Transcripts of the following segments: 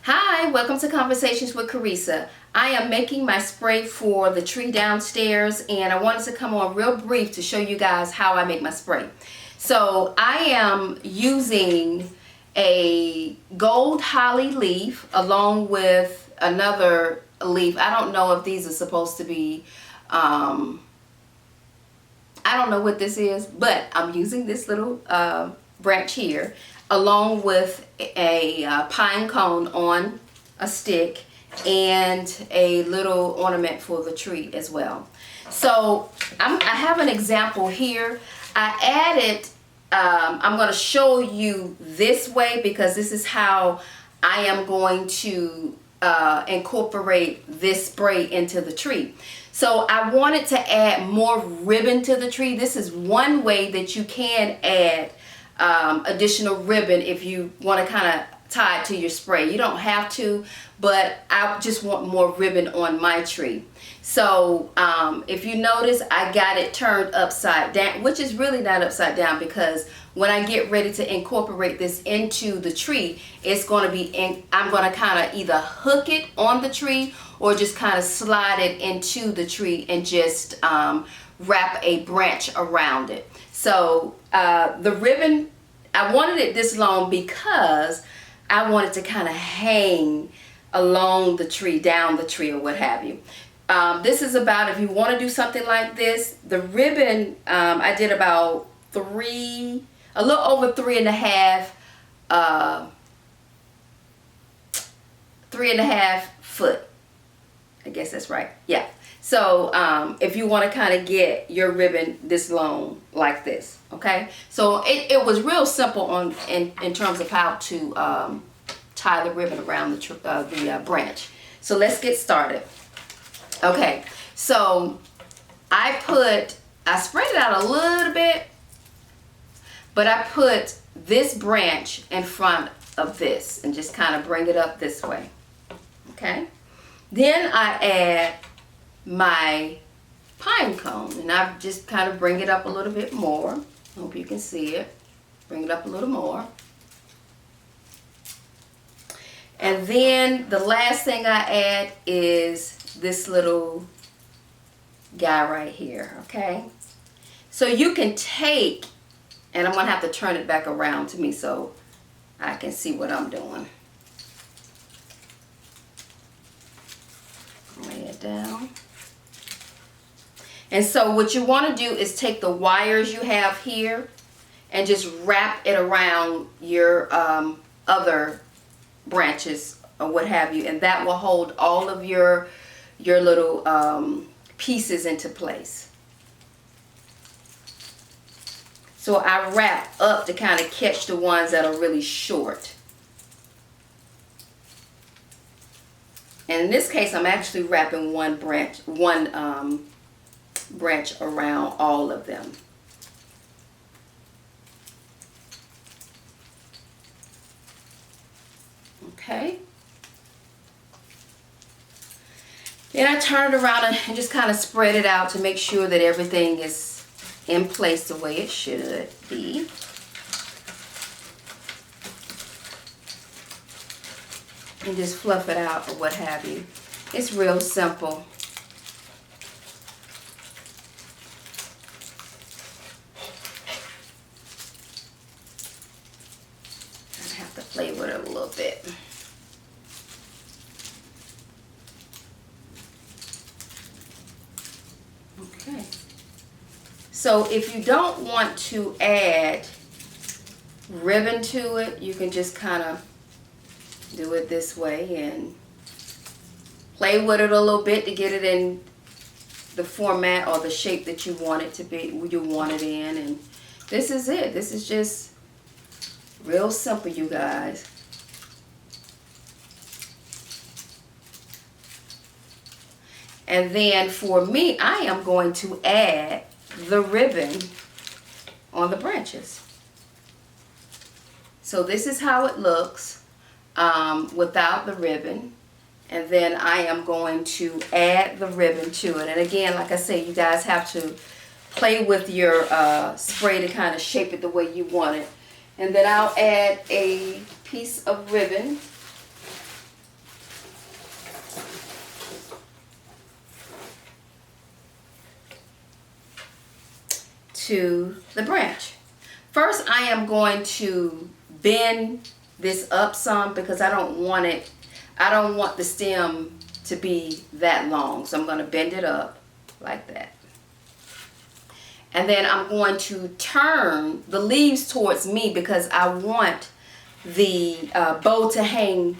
Hi, welcome to Conversations with Carissa. I am making my spray for the tree downstairs, and I wanted to come on real brief to show you guys how I make my spray. So I am using a gold holly leaf along with another leaf. I don't know if these are supposed to be, I don't know what this is, but I'm using this little branch here along with a pine cone on a stick and a little ornament for the tree as well. So I have an example here. I added, I'm going to show you this way because this is how I am going to incorporate this spray into the tree. So I wanted to add more ribbon to the tree. This is one way that you can add additional ribbon if you want to kind of tie it to your spray. You don't have to, but I just want more ribbon on my tree. So if you notice, I got it turned upside down, which is really not upside down because when I get ready to incorporate this into the tree, it's going to be I'm going to kind of either hook it on the tree or just kind of slide it into the tree and just wrap a branch around it. So the ribbon, I wanted it this long because I wanted to kind of hang along the tree, down the tree, or what have you. This is about, if you want to do something like this, the ribbon, I did about a little over 3.5 foot. I guess that's right. Yeah. So if you want to kind of get your ribbon this long like this, okay? So it was real simple in terms of how to tie the ribbon around the branch. So let's get started. Okay, so I spread it out a little bit, but I put this branch in front of this and just kind of bring it up this way, okay? Then I add my pine cone and I just kind of bring it up a little bit more. Hope you can see it. Bring it up a little more. And then the last thing I add is this little guy right here, okay? So you can take, and I'm going to have to turn it back around to me so I can see what I'm doing. Lay it down. And so what you want to do is take the wires you have here and just wrap it around your other branches or what have you, and that will hold all of your little pieces into place. So I wrap up to kind of catch the ones that are really short. And in this case, I'm actually wrapping one branch around all of them. Okay. Then I turn it around and just kind of spread it out to make sure that everything is in place the way it should be. And just fluff it out or what have you. It's real simple. I have to play with it a little bit. Okay. So if you don't want to add ribbon to it, you can just kind of do it this way and play with it a little bit to get it in the format or the shape that you want it to be, you want it in. And this is it. This is just real simple, you guys. And then for me, I am going to add the ribbon on the branches. So this is how it looks without the ribbon. And then I am going to add the ribbon to it. And again, like I say, you guys have to play with your spray to kind of shape it the way you want it. And then I'll add a piece of ribbon to the branch. First, I am going to bend this up some because I don't want the stem to be that long. So I'm going to bend it up like that. And then I'm going to turn the leaves towards me because I want the bow to hang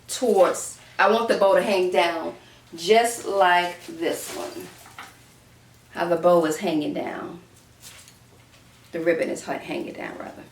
towards, I want the bow to hang down just like this one. How the bow is hanging down. The ribbon is hanging down rather.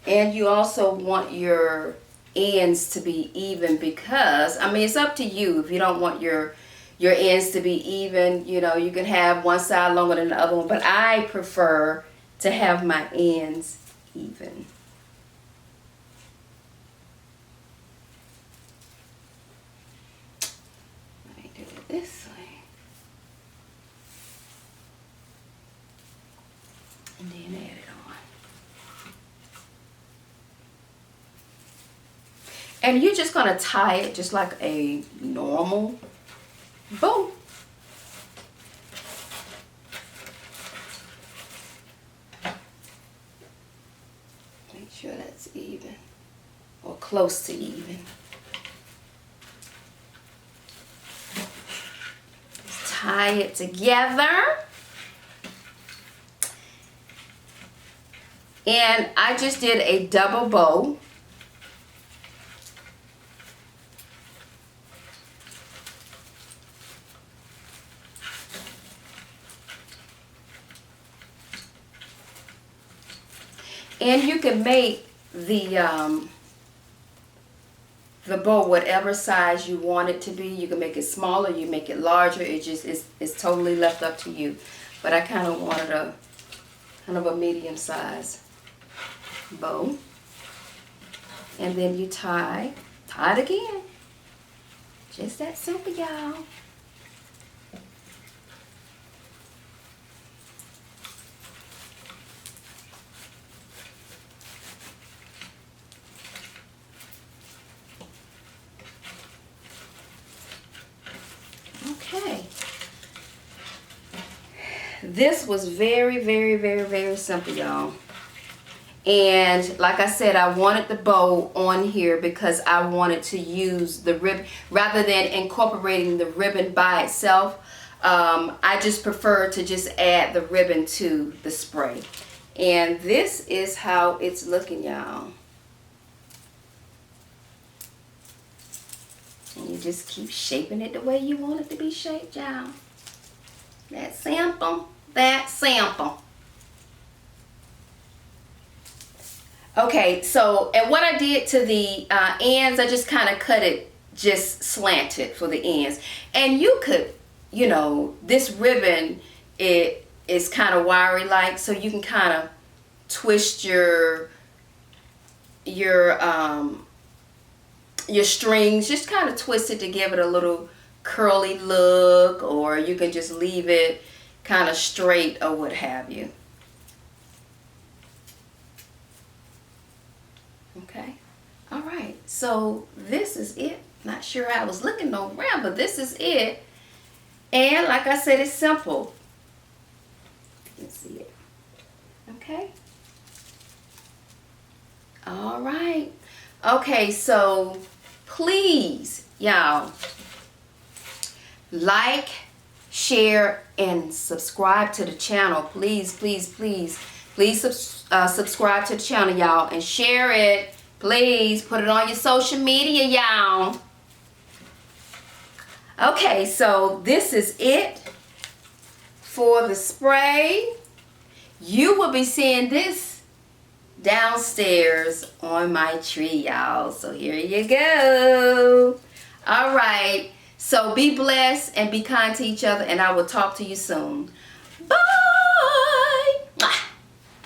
And you also want your ends to be even because, I mean, it's up to you. If you don't want your ends to be even, you know, you can have one side longer than the other one. But I prefer to have my ends even. Let me do it this way. And then add it on. And you're just going to tie it just like a normal bow. Make sure that's even or close to even. Just tie it together. And I just did a double bow. And you can make the bow whatever size you want it to be. You can make it smaller, you make it larger. It's totally left up to you. But I kind of wanted a medium size bow. And then you tie it again. Just that simple, y'all. Okay. This was very, very, very, very simple, y'all. And like I said, I wanted the bow on here because I wanted to use the ribbon rather than incorporating the ribbon by itself. I just prefer to just add the ribbon to the spray. And this is how it's looking, y'all. And you just keep shaping it the way you want it to be shaped, y'all. That's simple. That's simple. Okay, so, and what I did to the ends, I just kind of cut it just slanted for the ends. And you could, you know, this ribbon, it is kind of wiry like, so you can kind of twist your strings, just kind of twist it to give it a little curly look, or you can just leave it kind of straight or what have you. Okay, all right, so this is it. Not sure I was looking around, but this is it. And like I said, it's simple. You can see it. Okay. All right. Okay, so please, y'all, like, share, and subscribe to the channel. Please, please, please. Please subscribe to the channel, y'all, and share it. Please put it on your social media, y'all. Okay, so this is it for the spray. You will be seeing this downstairs on my tree, y'all. So here you go. All right. So be blessed and be kind to each other, and I will talk to you soon.